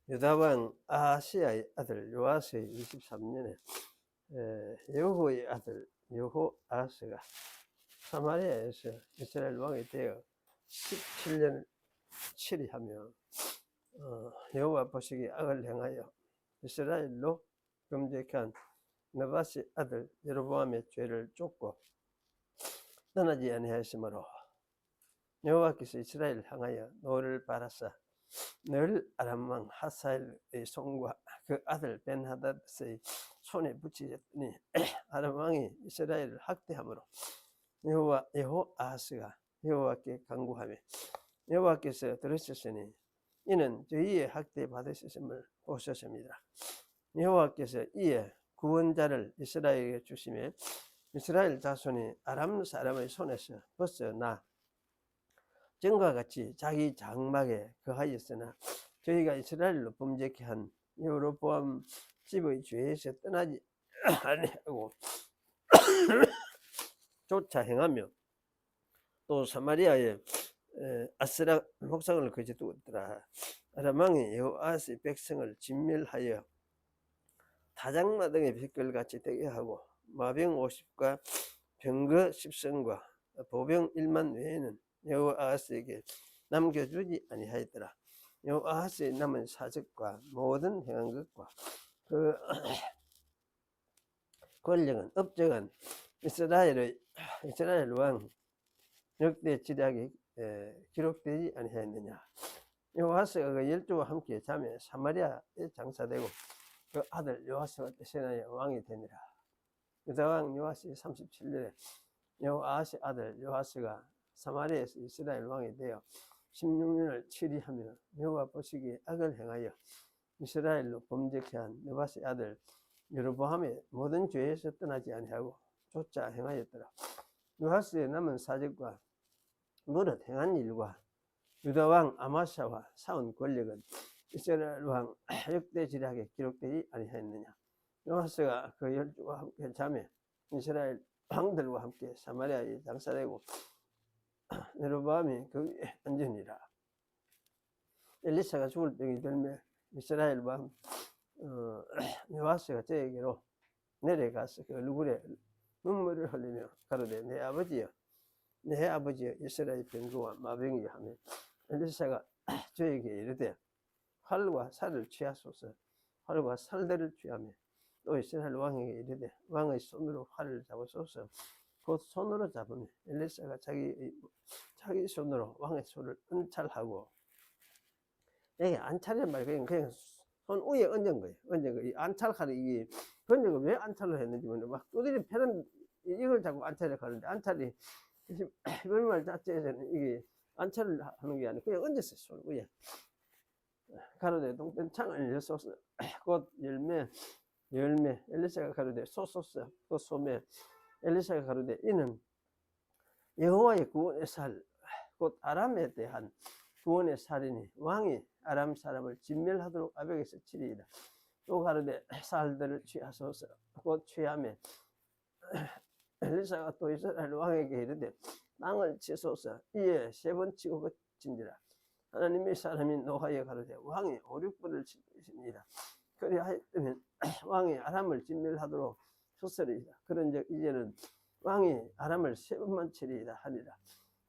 유다왕 아하시아의 아들 요아스의 23년에 여호의 아들 여호아스가 사마리아에서 이스라엘 왕이 되어 17년을 치리하며 여호와 보시기에 악을 행하여 이스라엘로 범죄한 느밧의 아들 여로보암의 죄를 쫓고 떠나지 아니하였으므로 여호와께서 이스라엘을 향하여 노를 바라사 늘 아람 왕 하사엘의 손과 그 아들 벤하닷의 손에 붙이셨더니 아람 왕이 이스라엘을 학대함으로 여호아스가 여호와께 간구하며 여호와께서 들으셨으니 이는 저희의 학대 받으셨음을 보셨습니다. 여호와께서 이에 구원자를 이스라엘에게 주시며 이스라엘 자손이 아람 사람의 손에서 벗어나 전과 같이 자기 장막에 거하였으나 저희가 이스라엘로 범죄케 한 여로보암 집의 죄에서 떠나지 아니하고 쫓아 행하며 또 사마리아에 아스라 목상을 거짓두었더라. 아람 왕이 여호아스의 백성을 진멸하여 타작마 등의 빛깔같이 되게 하고 마병 50과 병거 10성과 보병 1만 외에는 여호아스에게 남겨주지 아니하였더라. 여호아스의 남은 사적과 모든 행한 것과 그 권력은 업적은 이스라엘 왕 역대 지략에 기록되지 아니하였느냐. 여호아스가 그 열조와 함께 자매 사마리아에 장사되고 그 아들 요아스가 대신하여 왕이 되니라. 유다왕 요아스 37년에 여호아스의 아들 요아스가 사마리아에서 이스라엘 왕이 되어 16년을 치리하며 여호와 보시기에 악을 행하여 이스라엘로 범죄케 한 느밧의 아들 여로보암의 모든 죄에서 떠나지 아니하고 쫓아 행하였더라. 요아스의 남은 사적과 무릇 행한 일과 유다왕 아마샤와 싸운 권력은 이스라엘 왕 역대 지략에 기록되지 아니하였느냐. 요아스가 그 열조와 함께 자매 이스라엘 왕들과 함께 사마리아에 장사되고 여로보암이 그 위에 앉으니라. 엘리사가 죽을 병이 들매 이스라엘 왕 요아스가 저에게로 내려가서 그 얼굴에 눈물을 흘리며 가로되 내 아버지여 이스라엘 병거와 마병이 하며 엘리사가 저에게 이르되 활과 살을 취하소서. 활과 살들을 취하며 또 이스라엘 왕에게 이르되 왕의 손으로 활을 잡으소서. 곧 손으로 잡으며 엘리사가 자기 손으로 왕의 손을 은찰하고 이게 안찰이란 말이에요. 그냥 손 위에 얹은 거예요. 이 안찰칼이 이게 그걸 왜 안찰을 했는지 모르는데 막 두드리 패는 이걸 자꾸 안찰을 하는데 안찰이 이걸 자체에서는 이게 안찰을 하는 게 아니고 그냥 얹었어요. 손 위에. 가로되 동편창을 여소서 곧 열매 엘리사가 가로되 소소서 곧 소매 엘리사가 가로되 이는 여호와의 구원의 살 곧 아람에 대한 구원의 살이니 왕이 아람 사람을 진멸하도록 아벡에서 치리이다. 또 가로되 살들을 취하소서 곧 취하며 엘리사가 또 이스라엘 왕에게 이르되 땅을 치소서. 이에 3번 치고 그친지라. 하나님의 사람이 노하여 가로되 왕이 5, 6번을 치십니다. 그리하였다면 왕이 아람을 진멸하도록 쳤으리이다. 그런즉 이제는 왕이 아람을 3번만 치리이다 하니라.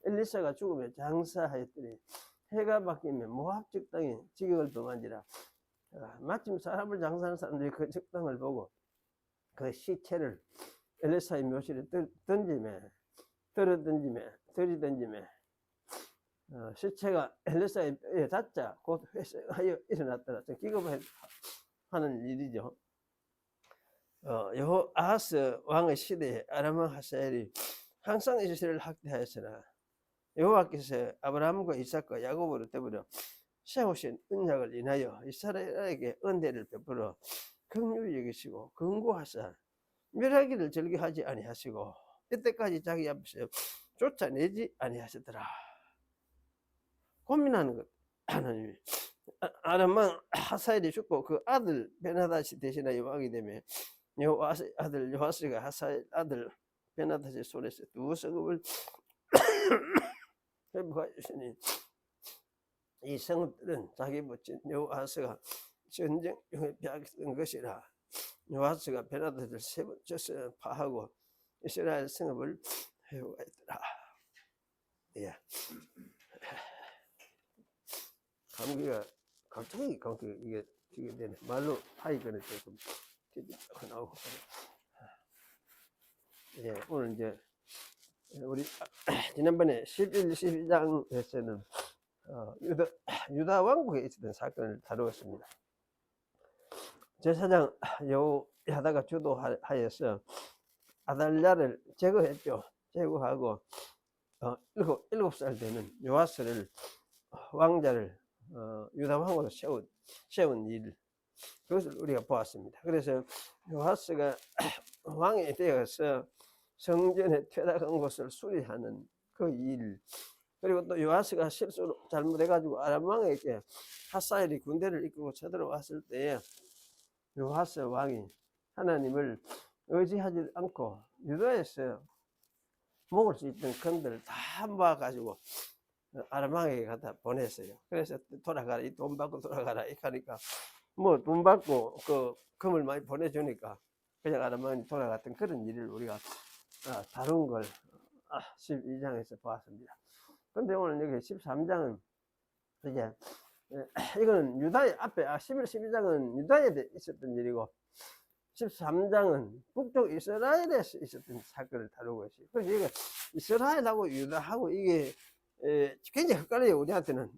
엘리사가 죽으며 장사하였더니 해가 바뀌면 모압 적당에 지경을 범한지라. 마침 사람을 장사하는 사람들이 그 적당을 보고 그 시체를 엘리사의 묘실에 들이던지매 시체가 엘리사의 뼈에 닿자 곧 회생하여 일어났더라. 기겁하는 일이죠. 여호아스 왕의 시대에 아람 왕 하사엘이 항상 이스라엘을 학대하였으나 여호와께서 아브라함과 이삭과 야곱으로 되버려 세우신 언약을 인하여 이스라엘에게 은혜를 베풀어 긍휼히 여기시고 긍고하사 멸하기를 즐겨하지 아니하시고 이때까지 자기 앞에서 쫓아내지 아니하시더라. 고민하는 것. 하나님이 아람 왕 하사엘이 죽고 그 아들 베나닷이 대신하여 왕이 되며 여호아스의 아들 요아스가 하사엘 아들 베나닷의 손에서 두 성읍을 회복하였으니 이 성읍들은 자기 부친 여호아스가 전쟁에 빼앗긴 것이라. 여호아스가 베나다를 세 번 쳐서 파하고 이스라엘 성읍을 회복하였더라. 예. 감기가 갑자기 이게 되네. 말로 하기는 조금 나오고. 예, 오늘 이제 우리 지난번에 11, 12장에서는 유다 왕국에 있었던 사건을 다루었습니다. 제사장 여호야다가 주도하여서 아달랴를 제거했죠. 제거하고 7살 되는 요아스를 왕자를 유다 왕으로 세운 일, 그것을 우리가 보았습니다. 그래서 요아스가 왕이 되어서 성전에 퇴락한 것을 수리하는 그 일, 그리고 또 요아스가 실수로 잘못해가지고 아람 왕에게 하사엘이 군대를 이끌고 쳐들어왔을 때에 요아스 왕이 하나님을 의지하지 않고 유다에서 먹을 수 있던 건들을 다 모아가지고 아람 왕에게 갖다 보냈어요. 그래서 돌아가라, 이 돈 받고 돌아가라 이렇게 하니까 뭐 돈 받고 그 금을 많이 보내주니까 그냥 아람 왕이 돌아갔던 그런 일을 우리가 다룬 걸 12장에서 보았습니다. 근데 오늘 여기 13장은 이제 이거는 유다의 앞에 11, 12장은 유다에 있었던 일이고 13장은 북쪽 이스라엘에서 있었던 사건을 다루고 있어요. 그래서 이게 이스라엘하고 유다하고 이게 굉장히 헷갈려요. 우리한테는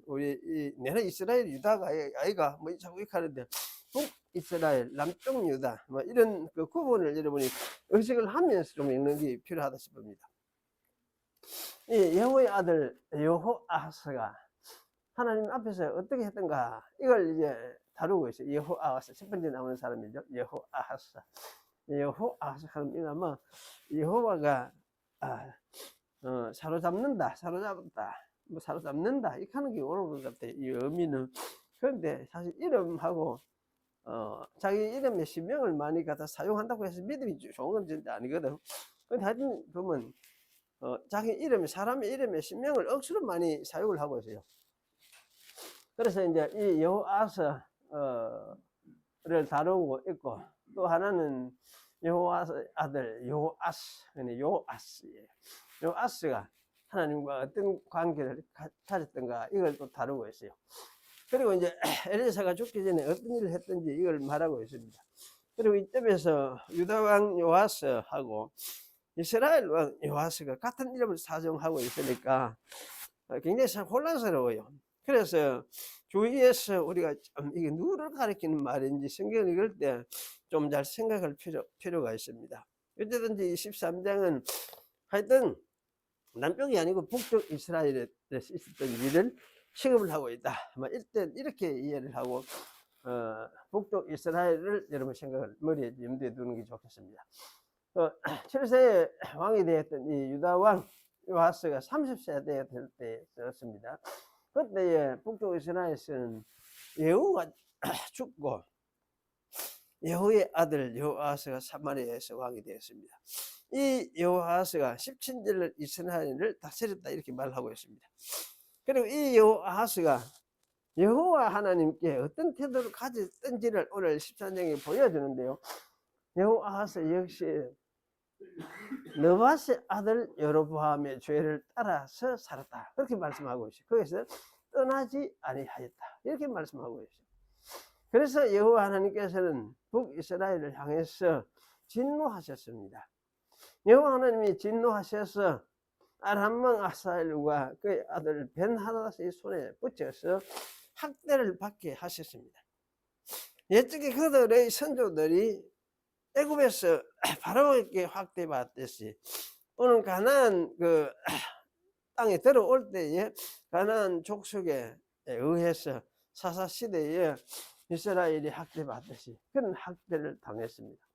내는 이스라엘 유다가 아이가 뭐 자꾸 이렇게 하는데 북이스라엘 남쪽 유다 뭐 이런 그 구분을 여러분이 의식을 하면서 좀 읽는 게 필요하다 싶습니다. 이 여호의 아들 여호아하스가 하나님 앞에서 어떻게 했던가 이걸 이제 다루고 있어요. 여호아하스 첫 번째 나오는 사람이죠. 여호아하스. 여호아하스 하면 아마 여호와가 사로잡는다, 사로잡았다, 뭐 사로잡는다 이렇게 하는 게 옳은 것 같아요. 이 의미는. 그런데 사실 이름하고 자기 이름의 신명을 많이 갖다 사용한다고 해서 믿음이 좋은 건 진짜 아니거든. 근데 하여튼 보면 자기 이름, 사람의 이름의 신명을 억수로 많이 사용을 하고 있어요. 그래서 이제 이 여호아스를 다루고 있고, 또 하나는 여호아스 아들 요아스예요. 요아스가 하나님과 어떤 관계를 가졌던가 이걸 또 다루고 있어요. 그리고 이제 엘리사가 죽기 전에 어떤 일을 했던지 이걸 말하고 있습니다. 그리고 이쯤에서 유다 왕 요아스하고 이스라엘 왕 요아스가 같은 이름을 사정하고 있으니까 굉장히 혼란스러워요. 그래서 주위에서 우리가 이게 누구를 가리키는 말인지 성경을 읽을 때 좀 잘 생각할 필요가 있습니다. 어쨌든지 13장은 하여튼 남쪽이 아니고 북쪽 이스라엘에 있었던 일을 취급을 하고 있다. 일단 이렇게 이해를 하고 북쪽 이스라엘을 여러분 생각을 머리에 염두에 두는 게 좋겠습니다. 7세의 왕이 되었던 이 유다 왕 요아스가 30세 될 때였습니다. 그때 북쪽 이스라엘에서는 예후가 죽고 예후의 아들 여호아스가 사마리아에서 왕이 되었습니다. 이 여호아스가 17년을 이스라엘을 다스렸다 이렇게 말하고 있습니다. 그리고 이 여호아스가 여호와 하나님께 어떤 태도를 가졌던지를 오늘 13장에 보여주는데요. 여호아스 역시 느밧의 아들 여로보암의 죄를 따라서 살았다 그렇게 말씀하고 있어요. 거기서 떠나지 아니하였다 이렇게 말씀하고 있어요. 그래서 여호와 하나님께서는 북이스라엘을 향해서 진노하셨습니다. 여호와 하나님이 진노하셔서 아람 왕 하사엘과 그의 아들 벤하닷의 손에 붙여서 학대를 받게 하셨습니다. 옛적에 그들의 선조들이 애굽에서 바로에게 학대받듯이 오늘 가나안 그 땅에 들어올 때에 가나안 족속에 의해서 사사 시대에 이스라엘이 학대받듯이 그런 학대를 당했습니다.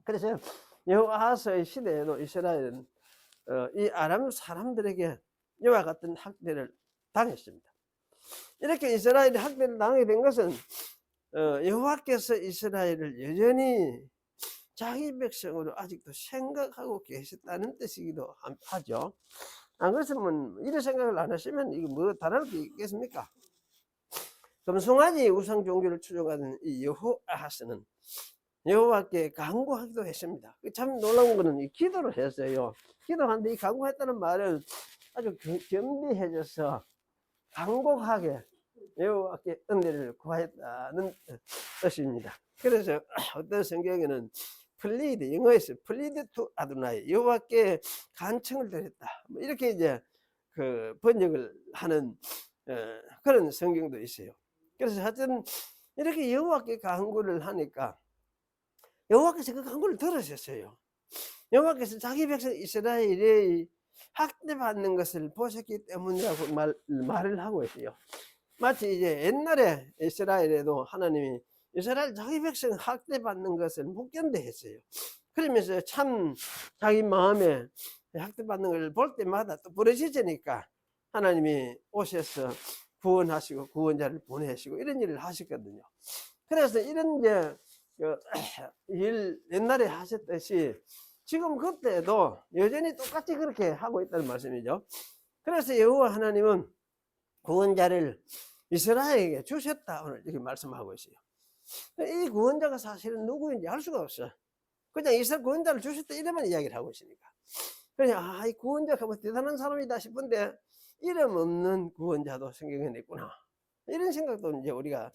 그래서 여호아하스의 시대에도 이스라엘은 이 아람 사람들에게 이와 같은 학대를 당했습니다. 이렇게 이스라엘이 학대를 당하게 된 것은 여호와께서 이스라엘을 여전히 자기 백성으로 아직도 생각하고 계셨다는 뜻이기도 하죠. 안 그렇으면 이런 생각을 안 하시면 이게 뭐 다를 게 있겠습니까? 금송아지 우상 종교를 추종하는 이 여호아하스는 여호와께 간구하기도 했습니다. 참 놀라운 거는 이 기도를 했어요. 기도하는데 이 간구했다는 말은 아주 겸비해져서 간곡하게 여호와께 은혜를 구하였다는 뜻입니다. 그래서 어떤 성경에는 플리드, 영어에서 플리드 투 아도나이, 여호와께 간청을 드렸다, 뭐 이렇게 이제 그 번역을 하는 그런 성경도 있어요. 그래서 하여튼 이렇게 여호와께 간구를 하니까 여호와께서 그 간구를 들으셨어요. 여호와께서 자기 백성 이스라엘이 학대받는 것을 보셨기 때문이라고 말을 하고 있어요. 마치 이제 옛날에 이스라엘에도 하나님이 이스라엘 자기 백성 학대받는 것을 못 견뎌했어요. 그러면서 참 자기 마음에 학대받는 걸 볼 때마다 또 부러지니까 하나님이 오셔서 구원하시고 구원자를 보내시고 이런 일을 하셨거든요. 그래서 이런 이제 일 옛날에 하셨듯이 지금 그때도 여전히 똑같이 그렇게 하고 있다는 말씀이죠. 그래서 여호와 하나님은 구원자를 이스라엘에게 주셨다 오늘 이렇게 말씀하고 있어요. 이 구원자가 사실은 누구인지 알 수가 없어. 그냥 이스라엘 구원자를 주셨다 이래만 이야기를 하고 있으니까 그냥 이 구원자가 뭐 대단한 사람이다 싶은데 이름 없는 구원자도 성경에 있구나 이런 생각도 이제 우리가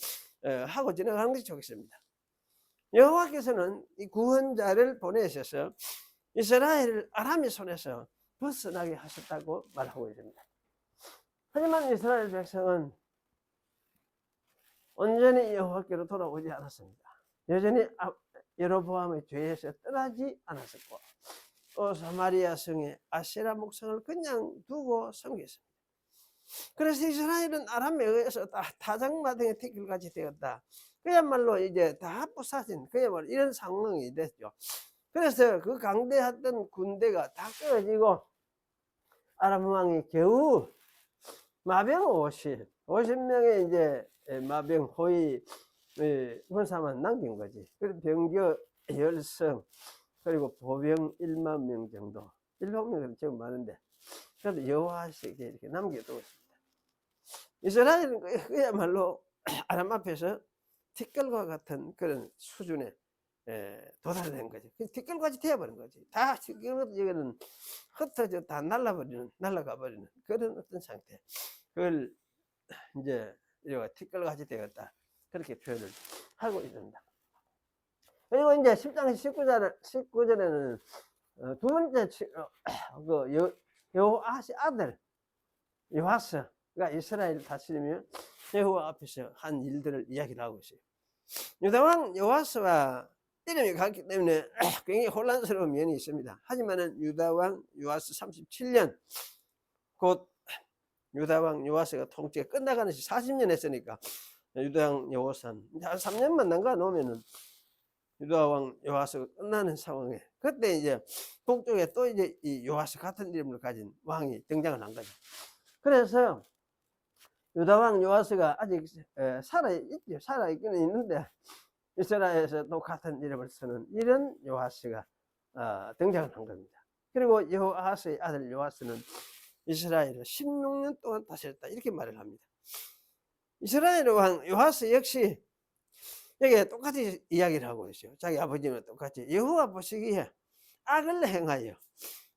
하고 지나가는 것이 좋겠습니다. 여호와께서는 이 구원자를 보내셔서 이스라엘을 아람의 손에서 벗어나게 하셨다고 말하고 있습니다. 하지만 이스라엘 백성은 온전히 여호와께로 돌아오지 않았습니다. 여전히 여로보암의 죄에서 떠나지 않았었고 또 사마리아 성에 아세라 목상을 그냥 두고 섬겼습니다. 그래서 이스라엘은 아람에 의해서 다 타작마당의 티끌같이 되었다. 그야말로 이제 다 부사진 그야말로 이런 상황이 됐죠. 그래서 그 강대했던 군대가 다 끊어지고 아람 왕이 겨우 마병 50명의 이제 마병 호위 군사만 남긴 거지. 그리고 병거 10성 그리고 보병 1만 명 정도. 1만 명은 지금 많은데 그래도 여호와에게 이렇게 남겨두고 있습니다. 이스라엘은 그야말로 아람 앞에서 티끌과 같은 그런 수준에 도달된 거죠. 티끌같이 되어버린 거지. 다 이거는 흩어져 다 날아가 버리는 그런 어떤 상태. 그걸 이제 티끌같이 되었다. 그렇게 표현을 하고 있습니다. 그리고 이제 10장 19절에는 두 번째 여호아시 아들 여호아스가 이스라엘을 다스리며 여호와 앞에서 한 일들을 이야기를 하고 있어요. 유다왕 여호아스와 이름이 같기 때문에 굉장히 혼란스러운 면이 있습니다. 하지만은 유다왕 요아스 37년 곧 유다왕 요아스가 통치가 끝나가는 시 40년 했으니까 유다왕 여호사는 한 3년만 남가 놓으면은 유다왕 요아스가 끝나는 상황에 그때 이제 북쪽에 또 이제 이 요아스 같은 이름을 가진 왕이 등장을 한 거죠. 그래서 유다왕 요아스가 아직 살아있기는 있는데 이스라엘에서 또 같은 이름을 쓰는 이런 요아스가 등장을 한 겁니다. 그리고 여호아스의 아들 요아스는 이스라엘을 16년 동안 다스렸다 이렇게 말을 합니다. 이스라엘 왕 요아스 역시 여기에 똑같이 이야기를 하고 있어요. 자기 아버지는 똑같이 여호와 보시기에 악을 행하여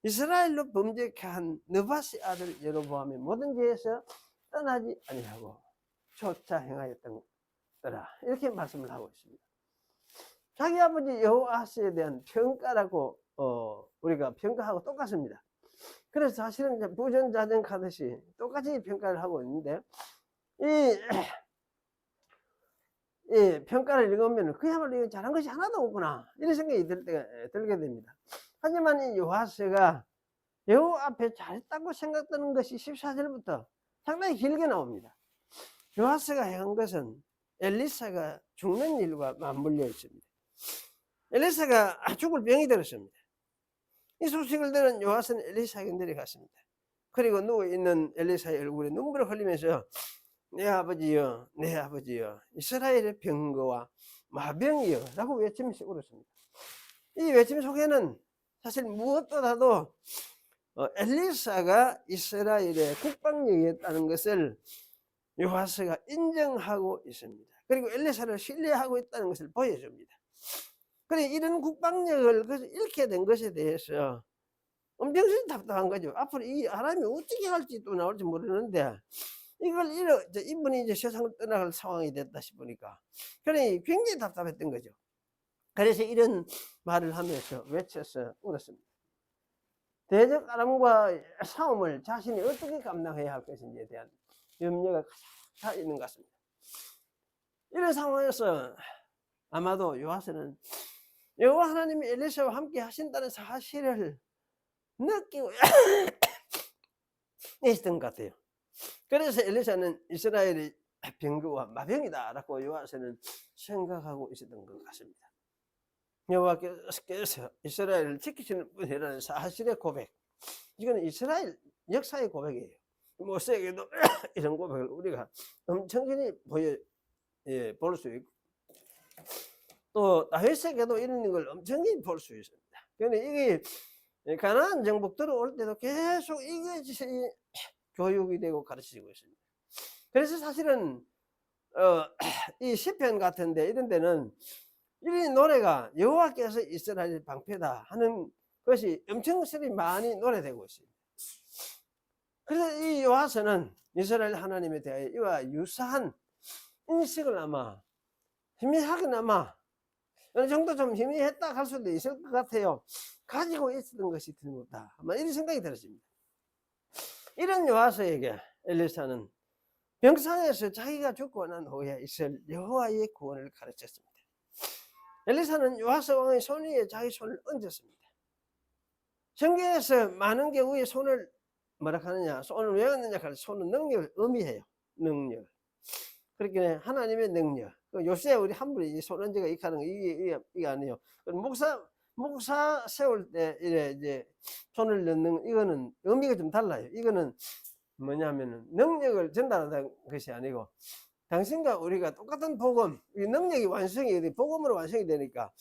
이스라엘로 범죄케 한 느바스 아들 여로보암의 모든 죄에서 떠나지 아니하고 쫓아 행하였던 거라 이렇게 말씀을 하고 있습니다. 자기 아버지 여호아스에 대한 평가라고 우리가 평가하고 똑같습니다. 그래서 사실은 이제 부전자전하듯이 똑같이 평가를 하고 있는데 이 평가를 읽으면 그야말로 이거 잘한 것이 하나도 없구나 이런 생각이 들게 됩니다. 하지만 이 요아스가 여호와 앞에 잘했다고 생각되는 것이 14절부터 상당히 길게 나옵니다. 요아스가 행한 것은 엘리사가 죽는 일과 맞물려 있습니다. 엘리사가 죽을 병이 들었습니다. 이 소식을 들은 요아스는 엘리사에게 내려갔습니다. 그리고 누워있는 엘리사의 얼굴에 눈물을 흘리면서 내 아버지여 내 아버지여 이스라엘의 병거와 마병이여 라고 외치면서 울었습니다. 이 외침 속에는 사실 무엇보다도 엘리사가 이스라엘의 국방력이었다는 것을 요하스가 인정하고 있습니다. 그리고 엘리사를 신뢰하고 있다는 것을 보여줍니다. 그래 이런 국방력을 잃게 된 것에 대해서 엄청 답답한 거죠. 앞으로 이 아람이 어떻게 할지 또 나올지 모르는데 이걸 이분이 이제 세상을 떠나갈 상황이 됐다 싶으니까 그래 굉장히 답답했던 거죠. 그래서 이런 말을 하면서 외쳐서 울었습니다. 대적 아람과 싸움을 자신이 어떻게 감당해야 할 것인지에 대한 염려가 가득 있는 것 같습니다. 이런 상황에서 아마도 요하스는 여호와 하나님이 엘리사와 함께 하신다는 사실을 느끼고 있었던 것 같아요. 그래서 엘리사는 이스라엘이 병거와 마병이다 라고 요하스는 생각하고 있었던 것 같습니다. 여호와께서 이스라엘을 지키시는 분이라는 사실의 고백, 이거는 이스라엘 역사의 고백이에요. 모세에게도 이런 고백을 우리가 엄청나게 볼 수 있고 또 다윗에게도 이런 걸 엄청나게 볼 수 있습니다. 그런데 이게 가나안 정복 들어올 때도 계속 이게 교육이 되고 가르치고 있습니다. 그래서 사실은 이 시편 같은데 이런 데는 이 노래가 여호와께서 이스라엘 방패다 하는 것이 엄청스레 많이 노래되고 있습니다. 그래서 이 요하스는 이스라엘 하나님에 대하여 이와 유사한 인식을 아마 희미하게나마 어느 정도 좀 희미했다 할 수도 있을 것 같아요. 가지고 있었던 것이 틀림없다 아마 이런 생각이 들었습니다. 이런 요하스에게 엘리사는 병상에서 자기가 죽고 난 후에 있을 여호와의 구원을 가르쳤습니다. 엘리사는 요하스 왕의 손 위에 자기 손을 얹었습니다. 성경에서 많은 경우에 손을 뭐라 하느냐, 손을 왜 얹느냐 하면 손은 능력을 의미해요. 능력. 그렇게 하나님의 능력. 요새 우리 함부로 손 얹어가 이렇게 하는 거 이게 아니에요. 목사 세울 때 이제 손을 넣는 이거는 의미가 좀 달라요. 이거는 뭐냐면은 능력을 전달하는 것이 아니고 당신과 우리가 똑같은 복음, 이 능력이 복음으로 완성이 되니까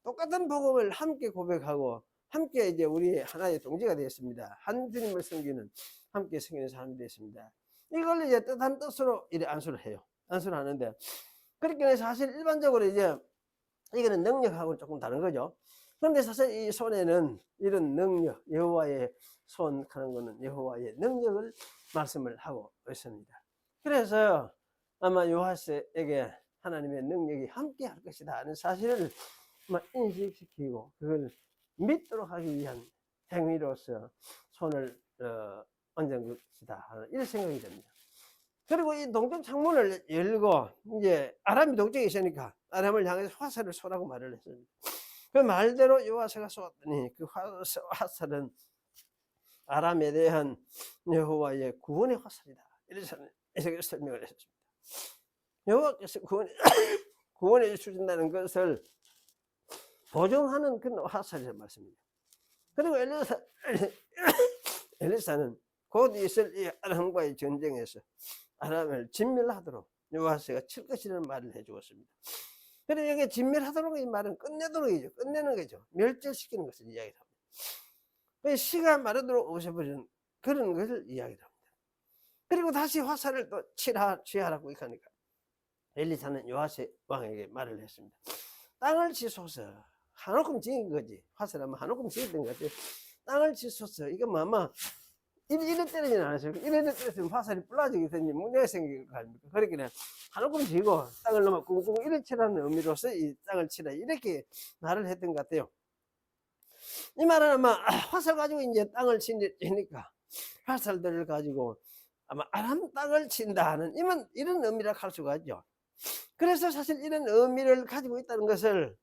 똑같은 복음을 함께 고백하고 함께 이제 우리 하나의 동지가 되었습니다. 한 주님을 섬기는 함께 섬기는 사람이 되었습니다. 이걸 이제 뜻한 뜻으로 이래 안수를 해요. 안수를 하는데 그렇게 사실 일반적으로 이제 이거는 능력하고는 조금 다른 거죠. 그런데 사실 이 손에는 이런 능력, 여호와의 손 하는 거는 여호와의 능력을 말씀을 하고 있습니다. 그래서 아마 요하스에게 하나님의 능력이 함께 할 것이다 하는 사실을 인식시키고 그걸 믿도록 하기 위한 행위로서 손을 얹은 것이다 하는 이런 생각이 듭니다. 그리고 이 동쪽 창문을 열고 이제 아람이 동쪽에 있으니까 아람을 향해서 화살을 쏘라고 말을 했습니다. 그 말대로 요하스가 쏘았더니 그 화살은 아람에 대한 여호와의 구원의 화살이다. 이렇게 설명을 했습니다. 여호와께서 구원해 주신다는 것을 보증하는 그런 화살이라는 말씀입니다. 그리고 엘리사는 곧 있을 이 아람과의 전쟁에서 아람을 진멸하도록 요하스가 칠 것이라는 말을 해주었습니다. 그래서 여기 진멸하도록 이 말은 끝내도록이죠. 끝내는 거죠. 멸절시키는 것을 이야기합니다. 시가 마르도록 없애버리는 그런 것을 이야기합니다. 그리고 다시 화살을 또 취하라고 하니까 엘리사는 요하스 왕에게 말을 했습니다. 땅을 치소서. 한옥금 지은 거지. 화살하면 한옥금 지었던 거지. 땅을 치소서. 이거 뭐 아마 이래 때리진 않았어요. 이래 때렸으면 화살이 불라지게 되니 문제가 생길 거 아닙니까? 그러니까 한옥금 지고 땅을 넘어 꽁꽁 이래 치라는 의미로서 이 땅을 치라. 이렇게 말을 했던 것 같아요. 이 말은 아마 화살 가지고 이제 땅을 치니까 화살들을 가지고 아마 아람 땅을 친다 하는 이런 의미라 할 수가 있죠. 그래서 사실 이런 의미를 가지고 있다는 것을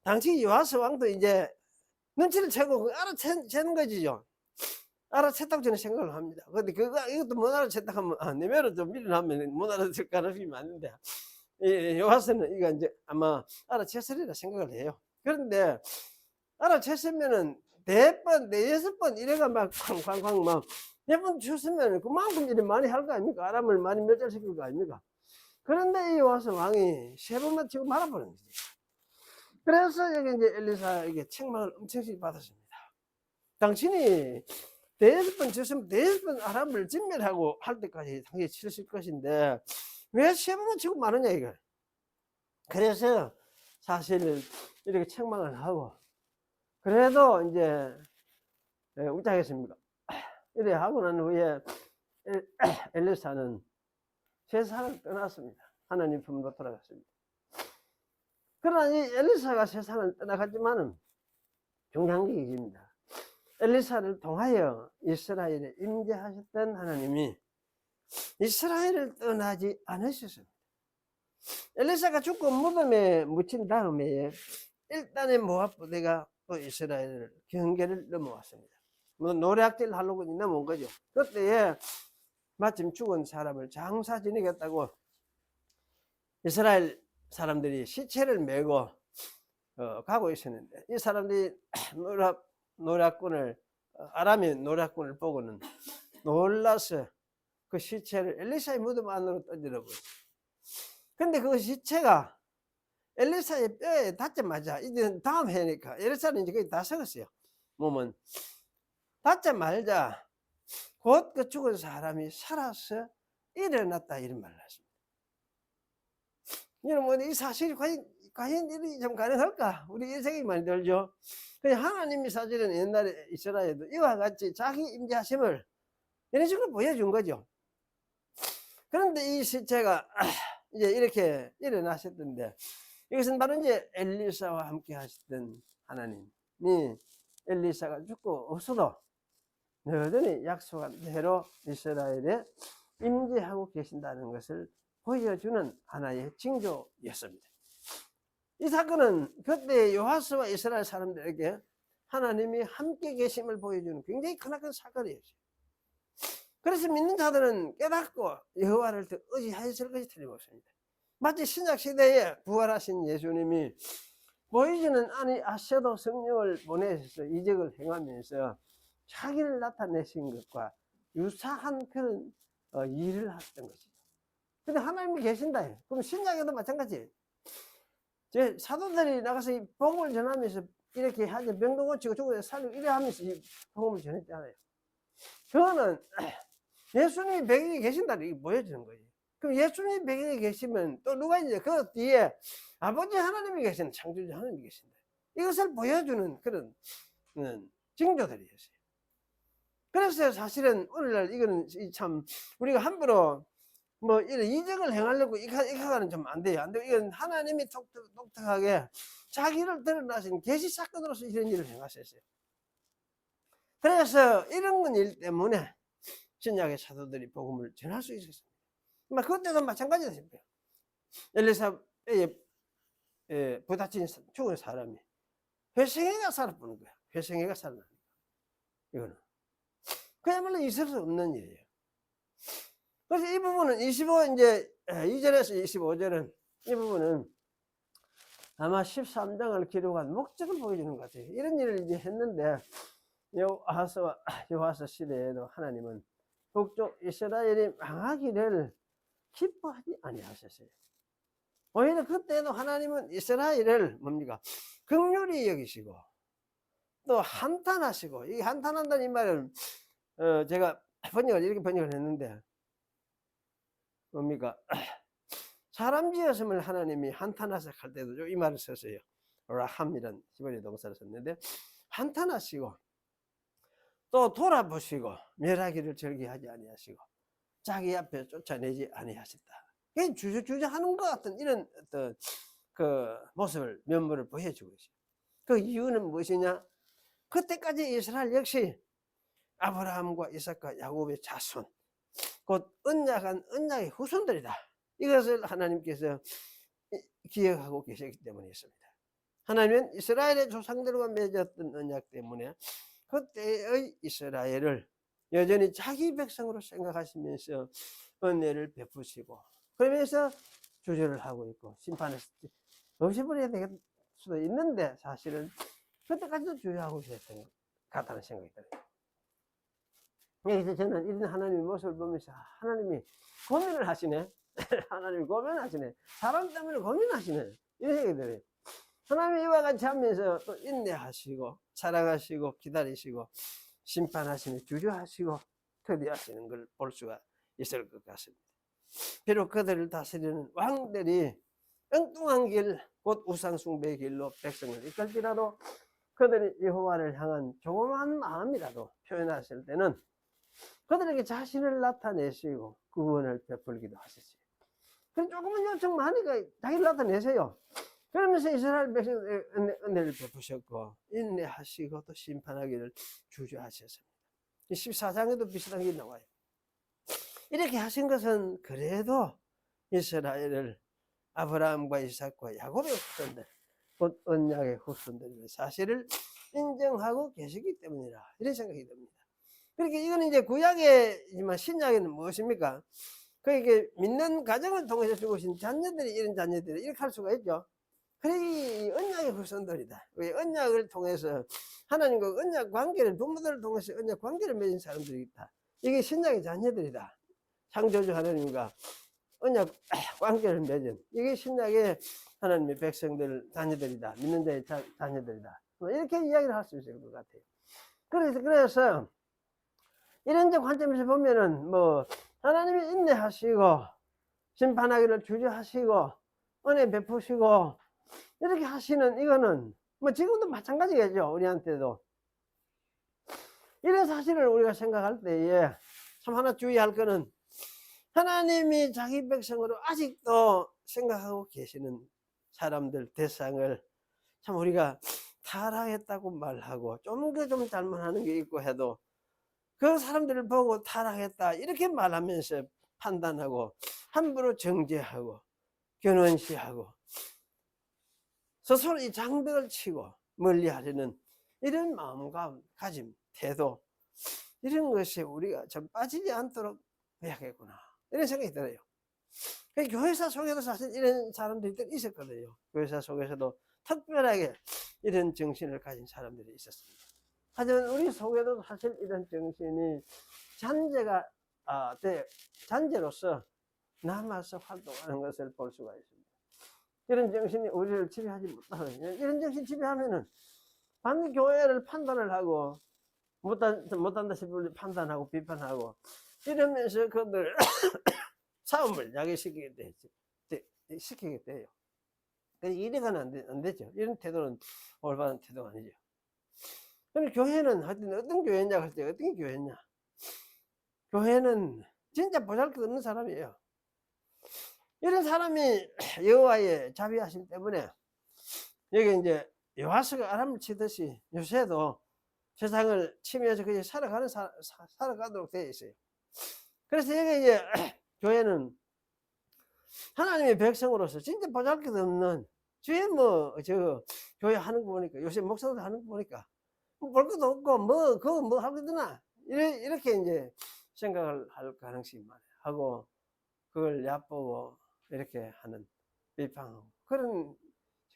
당시 요하스 왕도 이제 눈치를 채고 알아채는 거지요. 알아챘다고 저는 생각을 합니다. 근데 이것도 못 알아챘다 하면 내면은 좀 밀어나면 못 알아챌 가능성이 많은데 요하스는 이거 이제 아마 알아챘으리라 생각을 해요. 그런데 알아챘으면은 네여섯 번 이래가 막 쾅쾅쾅 막 몇 번 쳤으면 그만큼 이래 많이 할 거 아닙니까? 아람을 많이 멸절시킬 거 아닙니까? 그런데 이 와서 왕이 세 번만 치고 말아버린 거지. 그래서 여기 이제 엘리사에게 책망을 엄청나게 받았습니다. 당신이 대여섯 번 쳤으면 대여섯 번 아람을 진멸하고 할 때까지 당연히 쳤을 것인데 왜 세 번만 치고 마느냐 이거. 그래서 사실 이렇게 책망을 하고 그래도 이제 웃자겠습니까? 이래 하고 난 후에 엘리사는 세상을 떠났습니다. 하나님 품으로 돌아갔습니다. 그러나 이 엘리사가 세상을 떠나갔지만은 중요한 게 있습니다. 엘리사를 통하여 이스라엘에 임재하셨던 하나님이 이스라엘을 떠나지 않으셨습니다. 엘리사가 죽고 무덤에 묻힌 다음에 일단의 모압 부대가 또 이스라엘 경계를 넘어왔습니다. 뭐 노략질 하려고 넘어온 거죠. 그때에 마침 죽은 사람을 장사 지내겠다고 이스라엘 사람들이 시체를 메고 가고 있었는데 이 사람들이 노략군을 아람의 노략군을 보고는 놀라서 그 시체를 엘리사의 무덤 안으로 던져 버렸어요. 근데 그 시체가 엘리사의 뼈에 닿자마자 이제 다음 해니까 엘리사는 이제 거의 다 썩었어요. 몸은 닿자마자 곧 그 죽은 사람이 살아서 일어났다 이런 말을 하십니다. 여러분 이 사실이 과연 일이 좀 가능할까? 우리 이 생각이 많이 들죠. 그냥 하나님이 사실은 옛날에 이스라엘도 이와 같이 자기 임재하심을 이런 식으로 보여준 거죠. 그런데 이 시체가 이제 이렇게 일어나셨던데 이것은 바로 이제 엘리사와 함께 하셨던 하나님이 엘리사가 죽고 없어도 여전히 약속한 대로 이스라엘에 임재하고 계신다는 것을 보여주는 하나의 징조였습니다. 이 사건은 그때 여호와스와 이스라엘 사람들에게 하나님이 함께 계심을 보여주는 굉장히 크나큰 사건이었어요. 그래서 믿는 자들은 깨닫고 여호와를 더 의지하였을 것이 틀림없습니다. 마치 신약시대에 부활하신 예수님이 보이지는 아니하셔도 성령을 보내셔서 이적을 행하면서 자기를 나타내신 것과 유사한 그런 일을 하셨던 것이죠. 근데 하나님이 계신다. 그럼 신약에도 마찬가지예요. 제 사도들이 나가서 이 복음을 전하면서 이렇게 하죠. 병도 고치고 죽어서 살리고 이래 하면서 이 복음을 전했잖아요. 그거는 예수님이 배경에 계신다는 게 보여주는 거예요. 그럼 예수님이 배경에 계시면 또 누가 이제 그 뒤에 아버지 하나님이 계시는 창조주 하나님이 계신다. 이것을 보여주는 그런 징조들이었어요. 그래서 사실은 오늘날 이거는 참 우리가 함부로 뭐 이런 이적을 행하려고 이거는 좀 안 돼요. 안 돼요. 이건 하나님이 독특하게 자기를 드러나신 계시 사건으로서 이런 일을 행하셨어요. 그래서 이런 일 때문에 신약의 사도들이 복음을 전할 수 있었습니다. 그때도 마찬가지였습니다. 엘리사에 부딪힌 죽은 사람이 회생애가 살아보는 거야. 회생애가 살아나는 거야. 이거는 그야말로 있을 수 없는 일이에요. 그래서 이 부분은 2절에서 25절은 이 부분은 아마 13장을 기록한 목적을 보여주는 것 같아요. 이런 일을 이제 했는데 여호와서 시대에도 하나님은 북쪽 이스라엘이 망하기를 기뻐하지 아니하셨어요. 오히려 그때도 하나님은 이스라엘을 뭡니까? 긍휼히 여기시고 또 한탄하시고, 이 한탄한다는 이 말은 제가 이렇게 번역을 했는데 뭡니까? 사람 지었음을 하나님이 한탄하사 할 때도 이 말을 썼어요. 라함이란 히브리 동사를 썼는데 한탄하시고 또 돌아보시고 멸하기를 절개하지 아니하시고 자기 앞에 쫓아내지 아니하셨다. 그게 주저하는 것 같은 이런 어떤 그 모습을 면모를 보여주고 있어요. 그 이유는 무엇이냐? 그때까지 이스라엘 역시 아브라함과 이삭과 야곱의 자손, 곧 언약의 후손들이다. 이것을 하나님께서 기억하고 계시기 때문이었습니다. 하나님은 이스라엘의 조상들과 맺었던 언약 때문에 그때의 이스라엘을 여전히 자기 백성으로 생각하시면서 은혜를 베푸시고 그러면서 주저를 하고 있고 심판을 없애버려야 될 수도 있는데 사실은 그때까지도 주저하고 있었던 것 같다는 생각이 들어요. 그래서 저는 이런 하나님의 모습을 보면서 하나님이 고민을 하시네. 하나님이 고민하시네. 사람 때문에 고민하시네. 이런 생각이 들어요. 하나님이 이와 같이 하면서 또 인내하시고 사랑하시고 기다리시고 심판하시며 주저하시고 터디하시는 걸 볼 수가 있을 것 같습니다. 비록 그들을 다스리는 왕들이 엉뚱한 길, 곧 우상숭배의 길로 백성을 이끌지라도 그들이 여호와를 향한 조그마한 마음이라도 표현하실 때는 그들에게 자신을 나타내시고 구원을 베풀기도 하셨어요. 그럼 조금만 요청 많으니까 자기를 나타내세요. 그러면서 이스라엘 백성의 은혜를 베푸셨고 인내하시고 또 심판하기를 주저하셨습니다. 14장에도 비슷한 게 나와요. 이렇게 하신 것은 그래도 이스라엘을 아브라함과 이삭과 야곱의 후손들, 곧 언약의 후손들의 사실을 인정하고 계시기 때문이라 이런 생각이 듭니다. 그러니까 이거는 이제 구약이지만 신약에는 무엇입니까? 그게 믿는 가정을 통해서 죽으신 자녀들이 이런 자녀들이 이렇게 할 수가 있죠. 그래 이 언약의 후손들이다. 왜 언약을 통해서 하나님과 언약 관계를 부모들을 통해서 언약 관계를 맺은 사람들이 있다. 이게 신약의 자녀들이다. 창조주 하나님과 언약 관계를 맺은 이게 신약의 하나님의 백성들 자녀들이다. 믿는 자의 자녀들이다. 이렇게 이야기를 할 수 있을 것 같아요. 그래서 이런 관점에서 보면은 뭐 하나님이 인내하시고 심판하기를 주저하시고 은혜 베푸시고 이렇게 하시는 이거는 뭐 지금도 마찬가지겠죠. 우리한테도 이런 사실을 우리가 생각할 때에 참 하나 주의할 거는 하나님이 자기 백성으로 아직도 생각하고 계시는 사람들 대상을 참 우리가 타락했다고 말하고 좀 잘못하는 게 있고 해도 그 사람들을 보고 타락했다 이렇게 말하면서 판단하고 함부로 정죄하고 견원시하고 스스로 이 장벽을 치고 멀리하려는 이런 마음가짐 태도 이런 것에 우리가 좀 빠지지 않도록 해야겠구나 이런 생각이 들어요. 교회사 속에도 사실 이런 사람들이 있었거든요. 교회사 속에서도 특별하게 이런 정신을 가진 사람들이 있었습니다. 하지만 우리 속에도 사실 이런 정신이 잔재로서 남아서 활동하는 것을 볼 수가 있습니다. 이런 정신이 우리를 지배하지 못하거든요. 이런 정신 지배하면은 반드시 교회를 판단을 하고 못한다 싶을 판단하고 비판하고 이러면서 그들 싸움을 야기시키게 돼요. 이래가는 안 되죠. 이런 태도는 올바른 태도가 아니죠. 근데 교회는 하여튼 어떤 교회냐 할 때 어떤 교회냐. 교회는 진짜 보잘것없는 사람이에요. 이런 사람이 여호와의 자비하심 때문에 여기 이제 요하스가 아람을 치듯이 요새도 세상을 치면서 그냥 살아가도록 되어 있어요. 그래서 여기 이제 교회는 하나님의 백성으로서 진짜 보잘것없는 주에 교회 하는 거 보니까 요새 목사들 하는 거 보니까 볼 것도 없고 그거 뭐 하거드나 이렇게 이제 생각을 할 가능성이 많아요. 하고 그걸 얕보고 이렇게 하는 비판하고 그런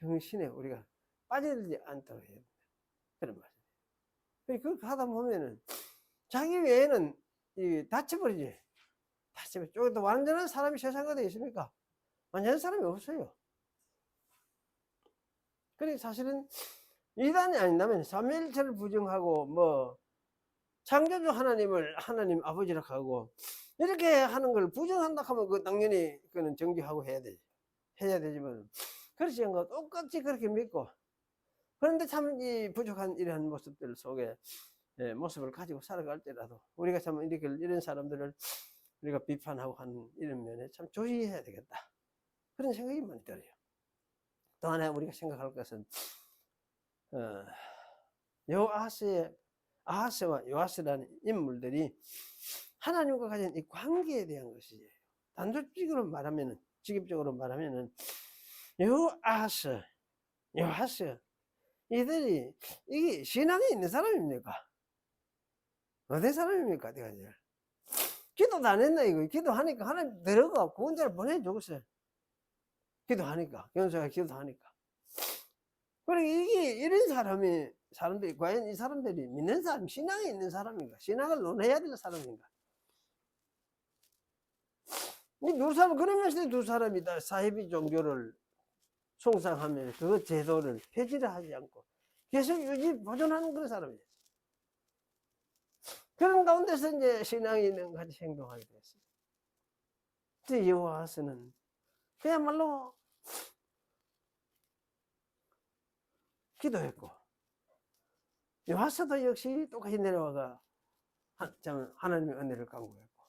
정신에 우리가 빠지지 않도록 해야 된다. 그런 말이에요. 그렇게 하다 보면은 자기 외에는 다쳐버리지. 또 완전한 사람이 세상에 어디 있습니까? 완전한 사람이 없어요. 그러니까 사실은 이단이 아닌다면 삼위일체를 부정하고 창조주 하나님 아버지라고 하고 이렇게 하는 걸 부정한다 하면 그 당연히 그는 정죄하고 해야 되지만 그렇지 않고 똑같이 그렇게 믿고 그런데 참 이 부족한 이러한 모습들 속에 모습을 가지고 살아갈 때라도 우리가 참 이런 사람들을 우리가 비판하고 하는 이런 면에 참 조심해야 되겠다 그런 생각이 많이 들어요. 또 하나 우리가 생각할 것은 아하스와 요아스라는 인물들이 하나님과 가진 이 관계에 대한 것이에요. 단도직입적으로 말하면은 요아스 이들이 이게 신앙이 있는 사람입니까? 어떤 사람입니까? 기도도 안 했나 이거? 기도하니까 하나님 들어가 구원자를 보내주겠어요. 기도하니까 견성하고 기도하니까. 그러니까 이게 이런 사람들이 과연 이 사람들이 믿는 사람, 신앙이 있는 사람인가? 신앙을 논해야 될 사람인가? 이 두 사람 그러면서 두 사람이 다 사이비 종교를 숭상하면 그 제도를 폐지를 하지 않고 계속 보존하는 그런 사람이에요. 그런 가운데서 이제 신앙이 있는 같이 행동하게 됐어요. 이제 여호와서는 그야말로 기도했고, 여호와서도 역시 똑같이 내려와가 하나님의 은혜를 간구했고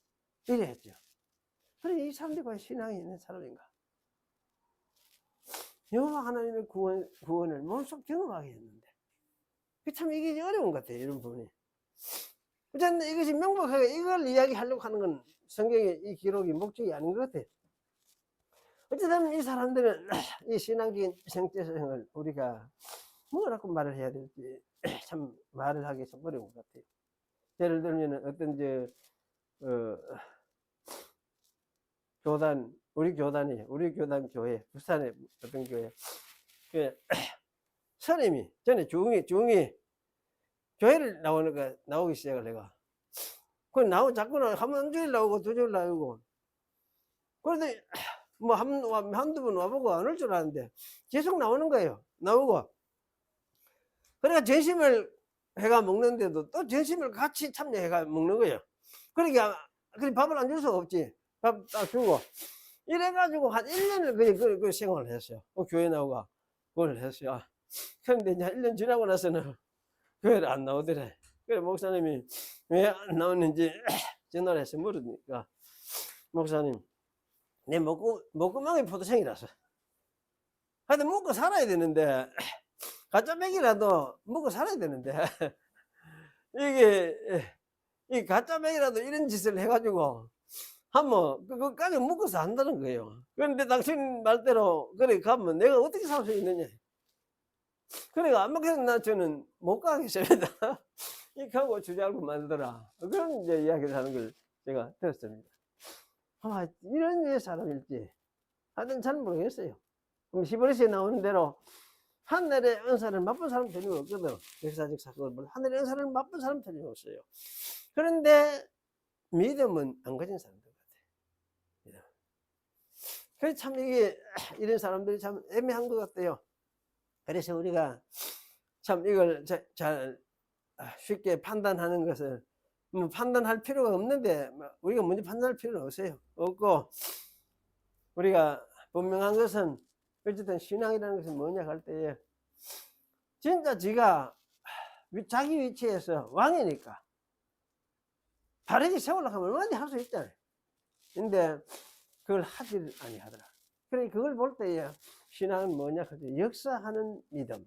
이래 했죠. 그래, 이 사람들이 과연 신앙이 있는 사람인가? 여호와 하나님의 구원을 몸속 경험하게 했는데, 참 이게 어려운 것 같아요, 이런 부분이. 어쨌든 이것이 명백하게 이걸 이야기하려고 하는 건 성경의 이 기록이 목적이 아닌 것 같아요. 어쨌든 이 사람들은 이 신앙적인 정체성을 우리가 뭐라고 말을 해야 될지 참 말을 하기 참 어려운 것 같아요. 예를 들면 어떤 교단, 우리 교단 교회, 부산의 어떤 교회, 선임이 전에 중이 교회를 나오기 시작을 해가. 자꾸 한 주일 나오고 두 주일 나오고. 그래도 뭐 한두 번 와보고 안 올 줄 알았는데 계속 나오는 거예요. 나오고. 그러니까 전심을 해가 먹는데도 또 전심을 같이 참여해가 먹는 거예요. 그러니까 밥을 안 줄 수가 없지. 밥 딱 주고. 이래가지고 한 1년을 그 생활을 했어요. 교회 나오고 그걸 했어요. 그런데 이제 1년 지나고 나서는 교회를 안 나오더래. 그래 목사님이 왜 안 나오는지 전화를 해서 물으니까, 목사님, 내 목구멍이 포도청이라서 하여튼 먹고 살아야 되는데, 가짜 맥이라도 먹고 살아야 되는데 이게 이 가짜 맥이라도 이런 짓을 해가지고 하면 그거까지 먹고서 한다는 거예요. 그런데 당신 말대로 그래 가면 내가 어떻게 살 수 있느냐. 그러니까 안 먹겠는 나 저는 못 가겠습니다. 이렇게 하고 주저하고 말더라. 그런 이제 이야기를 하는 걸 제가 들었습니다. 이런 류의 사람일지 하여튼 잘 모르겠어요. 히브리서에 나오는 대로 하늘의 은사를 맛본 사람 틀림없거든. 역사적 사건을 하늘의 은사를 맛본 사람 틀림없어요. 그런데 믿음은 안 가진 사람들 같아요. 그래서 참 이게 이런 사람들이 참 애매한 것 같아요. 그래서 우리가 참 이걸 잘 쉽게 판단하는 것을 뭐 판단할 필요가 없는데, 우리가 먼저 판단할 필요는 없고, 우리가 분명한 것은 어쨌든 신앙이라는 것은 뭐냐 할 때에 진짜 지가 자기 위치에서 왕이니까 바르게 세우려고 하면 얼마든지 할 수 있잖아요. 근데 그걸 하지를 아니하더라. 그래, 그걸 볼 때에 신앙은 뭐냐 할 때 역사하는 믿음.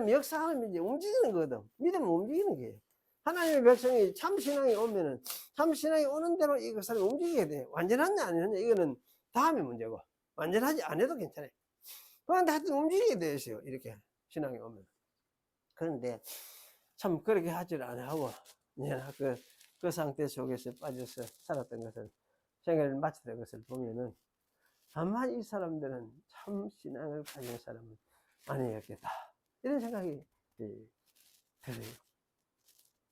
역사하는 믿음이 움직이는 거거든. 믿음은 움직이는 거예요. 하나님의 백성이 참 신앙이 오면은 참 신앙이 오는 대로 이것을 움직이게 돼요. 완전하냐 아니냐 이거는 다음의 문제고, 완전하지 않아도 괜찮아요. 그런데 하여튼 움직이게 되어 있어요. 이렇게 신앙이 오면. 그런데 참 그렇게 하지를 않아하고 그 상태 속에서 빠져서 살았던 것을, 생애를 마쳤던 것을 보면은 아마 이 사람들은 참 신앙을 가진 사람은 아니었겠다, 이런 생각이 들어요.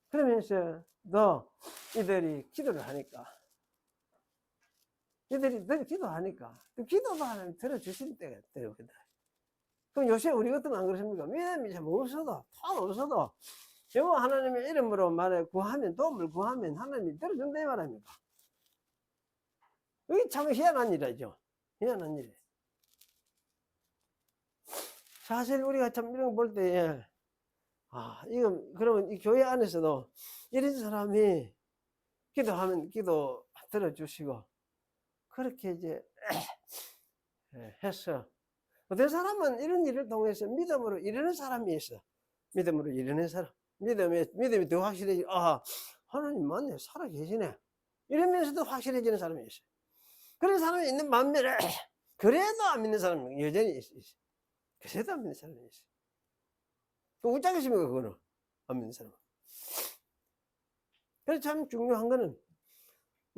그러면서 이들이 기도를 하니까, 기도도 하나님 들어주실 때가 있거든. 그럼 요새 우리 같으면 안 그렇습니까? 믿음이 참 없어도 여호와 하나님의 이름으로 도움을 구하면 하나님이 들어준다 이 말입니다. 이게 참 희한한 일이죠. 희한한 일. 사실 우리가 참 이런 거 볼 때에, 그러면 이 교회 안에서도 이런 사람이 기도하면 기도 들어주시고, 그렇게 이제 해서 어떤 사람은 이런 일을 통해서 믿음으로 이르는 사람이 있어. 믿음으로 이르는 사람. 믿음이 더 확실해지. 하나님 맞네, 살아 계시네, 이러면서도 확실해지는 사람이 있어. 그런 사람이 있는 반면에 그래도 안 믿는 사람이 여전히 있어. 그래도 안 믿는 사람이 있어. 그 웃자겠습니까, 그거는? 안 믿는 사람은. 그래서 참 중요한 거는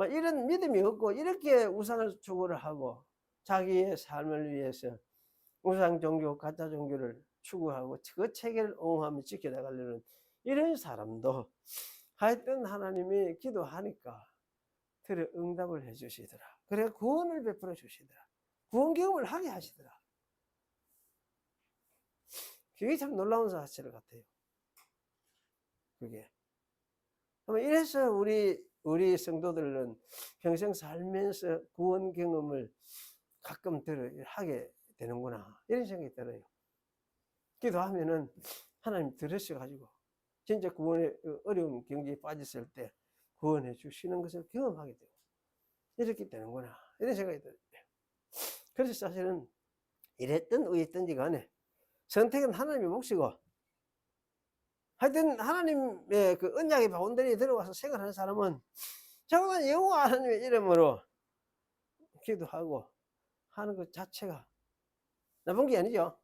이런 믿음이 없고 이렇게 우상을 추구를 하고 자기의 삶을 위해서 우상 종교, 가짜 종교를 추구하고 그 체계를 옹호하며 지켜나가려는 이런 사람도 하여튼 하나님이 기도하니까 들어 응답을 해주시더라. 그래 구원을 베풀어 주시더라. 구원 경험을 하게 하시더라. 그게 참 놀라운 사실 같아요. 그게 아마 이래서 우리 성도들은 평생 살면서 구원 경험을 가끔 하게 되는구나, 이런 생각이 들어요. 기도하면은 하나님 들으셔가지고 진짜 구원의 어려운 경지에 빠졌을 때 구원해 주시는 것을 경험하게 되고 이렇게 되는구나, 이런 생각이 들어요. 그래서 사실은 이랬든 어쨌든지 간에 선택은 하나님의 몫이고, 하여튼 하나님의 그 언약의 바운더리에 들어가서 생활하는 사람은 적어도 여호와 하나님의 이름으로 기도하고 하는 것 자체가 나쁜 게 아니죠.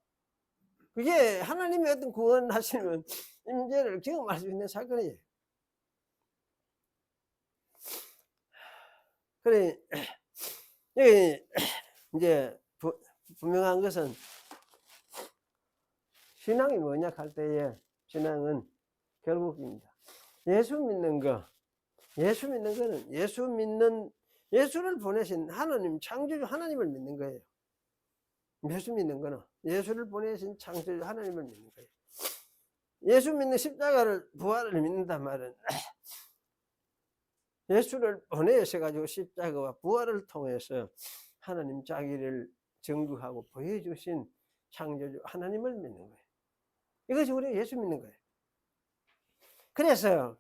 그게 하나님의 어떤 구원하시는 임재를 경험할 수 있는 사건이에요. 그래, 여기 이제 분명한 것은 신앙이 뭐냐 할 때에, 신앙은 결국입니다. 예수 믿는 거, 예수 믿는 거는 예수를 보내신 하나님, 창조주 하나님을 믿는 거예요. 예수 믿는 거는 예수를 보내신 창조주 하나님을 믿는 거예요. 예수 믿는 십자가를, 부활을 믿는단 말은 예수를 보내셔가지고 십자가와 부활을 통해서 하나님 자기를 증거하고 보여주신 창조주 하나님을 믿는 거예요. 이것이 우리가 예수 믿는 거예요. 그래서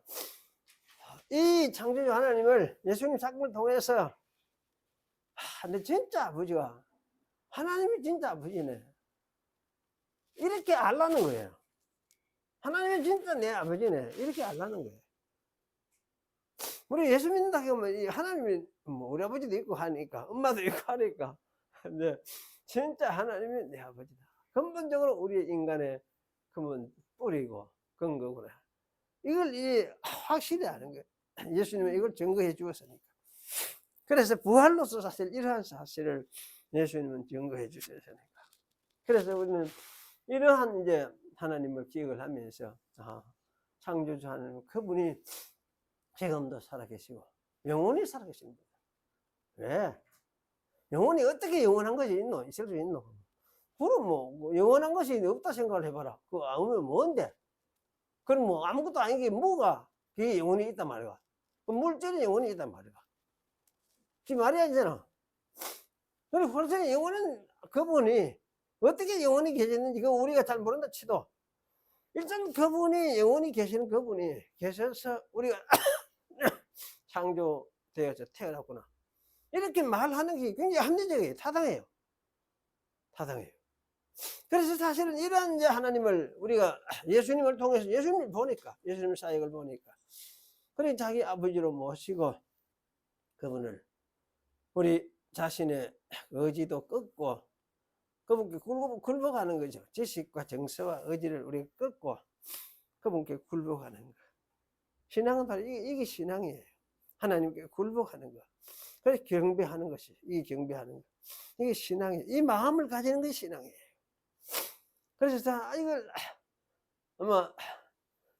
이 창조주 하나님을 예수님 사건을 통해서 근데 진짜 아버지가, 하나님이 진짜 아버지네, 이렇게 알라는 거예요. 하나님이 진짜 내 아버지네, 이렇게 알라는 거예요. 우리 예수 믿는다 하면 하나님이 뭐 우리 아버지도 있고 하니까, 엄마도 있고 하니까, 근데 진짜 하나님이 내 아버지다, 근본적으로 우리 인간의 그러면 뿌리고 근거구나, 이걸 확실히 아는 거예요. 예수님은 이걸 증거해 주었으니까. 그래서 부활로서 사실 이러한 사실을 예수님은 증거해 주셨으니까. 그래서 우리는 이러한 이제 하나님을 기억을 하면서, 창조주 하나님, 그분이 지금도 살아계시고 영원히 살아계십니다. 왜? 영원히 어떻게 영원한 것이 있노? 있을 수 있노? 그럼 뭐 영원한 것이 없다 생각을 해봐라. 그거 아무면 뭔데? 그럼 뭐 아무것도 아닌 게 뭐가 그게 영원히 있단 말이야. 물질이 영원히 있단 말이야. 그 말이 아니잖아. 그리고 벌써 영원한 그분이 어떻게 영원히 계셨는지 그거 우리가 잘 모른다 치도, 일단 그분이 영원히 계시는 그분이 계셔서 우리가 창조되어서 태어났구나, 이렇게 말하는 게 굉장히 합리적이에요. 타당해요. 타당해요. 그래서 사실은 이러한 이제 하나님을 우리가 예수님을 통해서, 예수님을 보니까, 예수님 사역을 보니까, 그래 자기 아버지로 모시고 그분을 우리 자신의 의지도 끊고 그분께 굴복하는 거죠. 지식과 정서와 의지를 우리가 끊고 그분께 굴복하는 거. 신앙은 바로 이게 신앙이에요. 하나님께 굴복하는 거. 그래서 경배하는 것이, 이게 경배하는 거. 이게 신앙이에요. 이 마음을 가지는 것이 신앙이에요. 그래서 이걸 아마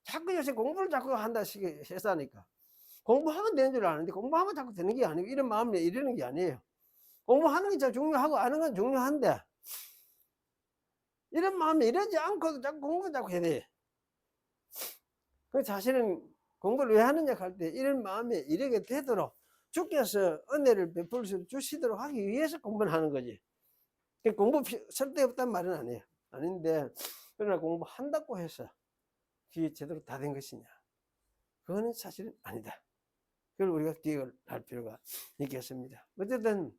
자꾸 요새 공부를 자꾸 한다시피 해서하니까 공부하면 되는 줄 아는데, 공부하면 자꾸 되는 게 아니고 이런 마음에 이러는 게 아니에요. 공부하는 게 제일 중요하고 아는 건 중요한데, 이런 마음에 이러지 않고도 자꾸 공부 자꾸 해야 돼. 그 자신은 공부를 왜 하느냐 할 때 이런 마음에 이르게 되도록 주께서 은혜를 베풀 수 주시도록 하기 위해서 공부를 하는 거지. 공부 쓸데없단 말은 아니에요. 아닌데, 그러나 공부한다고 해서 그게 제대로 다 된 것이냐, 그거는 사실은 아니다. 그걸 우리가 기억을 할 필요가 있겠습니다. 어쨌든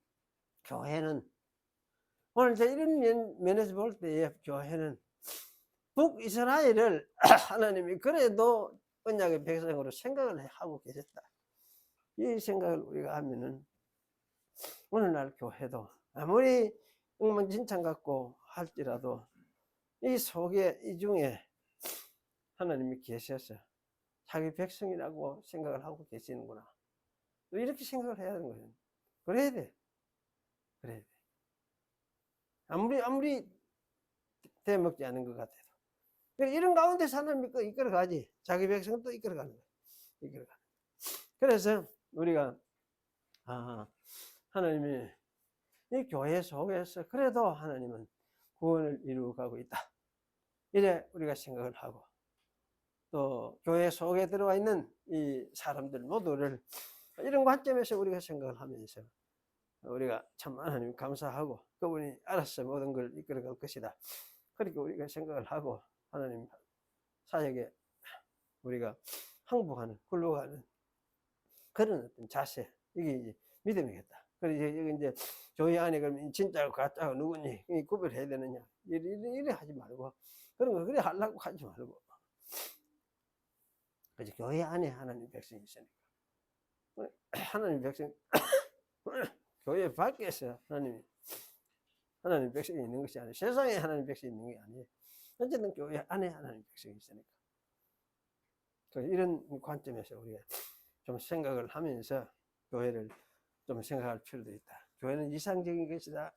교회는 오늘 제 이런 면에서 볼 때에 교회는 북이스라엘을 하나님이 그래도 언약의 백성으로 생각을 하고 계셨다, 이 생각을 우리가 하면은 오늘날 교회도 아무리 엉망진창 같고 할지라도 이 속에, 이 중에 하나님이 계셔서 자기 백성이라고 생각을 하고 계시는구나, 또 이렇게 생각을 해야 하는 거예요. 그래야 돼. 그래야 돼. 아무리 대먹지 않은 것 같아도. 이런 가운데 하나님이 이끌어가지. 자기 백성도 이끌어가는 거예요. 이끌어가는. 그래서 우리가 하나님이 이 교회 속에서 그래도 하나님은 구원을 이루어가고 있다, 이래 우리가 생각을 하고, 또 교회 속에 들어와 있는 이 사람들 모두를 이런 관점에서 우리가 생각을 하면서 우리가 참 하나님 감사하고 그분이 알아서 모든 걸 이끌어갈 것이다. 그렇게 우리가 생각을 하고 하나님 사역에 우리가 항복하는, 굴러가는 그런 어떤 자세, 이게 이제 믿음이겠다. 그래서 이제 교회 안에 그러면 진짜고 가짜고 누구니 구별해야 되느냐 이래 하지 말고 그런 거 그래 하려고 하지 말고, 그래서 교회 안에 하나님 백성이 있으니까 하나님 백성 교회 밖에서 하나님 백성이 있는 것이 아니에요. 세상에 하나님 백성이 있는 게 아니에요. 어쨌든 교회 안에 하나님 백성이 있으니까. 이런 관점에서 우리가 좀 생각을 하면서 교회를 좀 생각할 필요도 있다. 교회는 이상적인 것이다.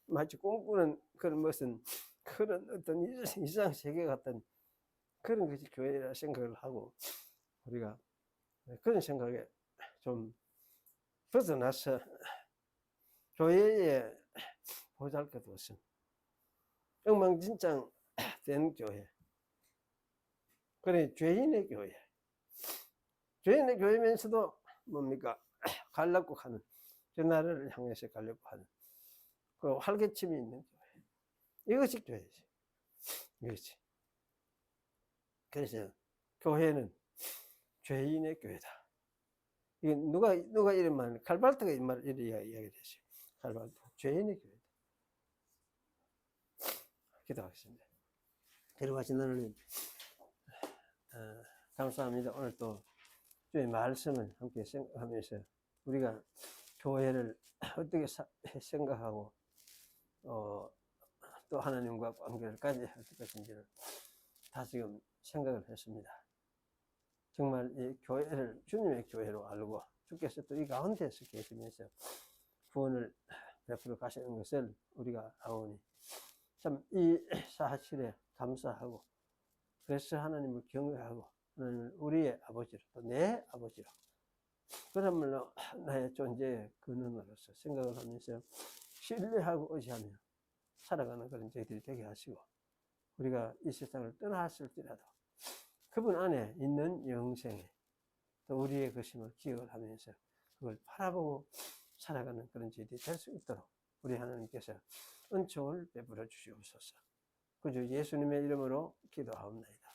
마치 꿈꾸는 그런 무슨 그런 어떤 이상 세계 같은 그런 것이 교회라 생각을 하고, 우리가 그런 생각에 좀 벗어나서 교회에 보잘것없음, 엉망진창 된 교회, 그래 죄인의 교회, 죄인의 교회면서도 뭡니까 갈라고 하는, 저 나라를 향해서 갈려고 하는 그 활개침이 있는 교회, 이것이 교회지. 이것이. 그래서 교회는 죄인의 교회다. 이게 누가 이런 말, 칼발트가 이 말 이렇게 이야기를 했어요. 칼발트, 죄인의 교회다. 기도하겠습니다. 데려가신 하나님, 감사합니다. 오늘 또 주의 말씀을 함께 생각하면서 우리가 교회를 어떻게 생각하고 또 하나님과 관계를 가져야 할 것인지를 다시금 생각을 했습니다. 정말 이 교회를 주님의 교회로 알고 주께서 또 이 가운데서 계시면서 구원을 베풀어 가시는 것을 우리가 아오니 참 이 사실에 감사하고, 그래서 하나님을 경외하고 하나님을 우리의 아버지로 또 내 아버지로 그러므로 나의 존재의 근원으로서 생각을 하면서 신뢰하고 의지하며 살아가는 그런 저희들이 되게 하시고, 우리가 이 세상을 떠났을지라도 그분 안에 있는 영생에 또 우리의 것임을 기억을 하면서 그걸 바라보고 살아가는 그런 저희들이 될 수 있도록 우리 하나님께서 은총을 베풀어 주시옵소서. 그저 예수님의 이름으로 기도하옵나이다.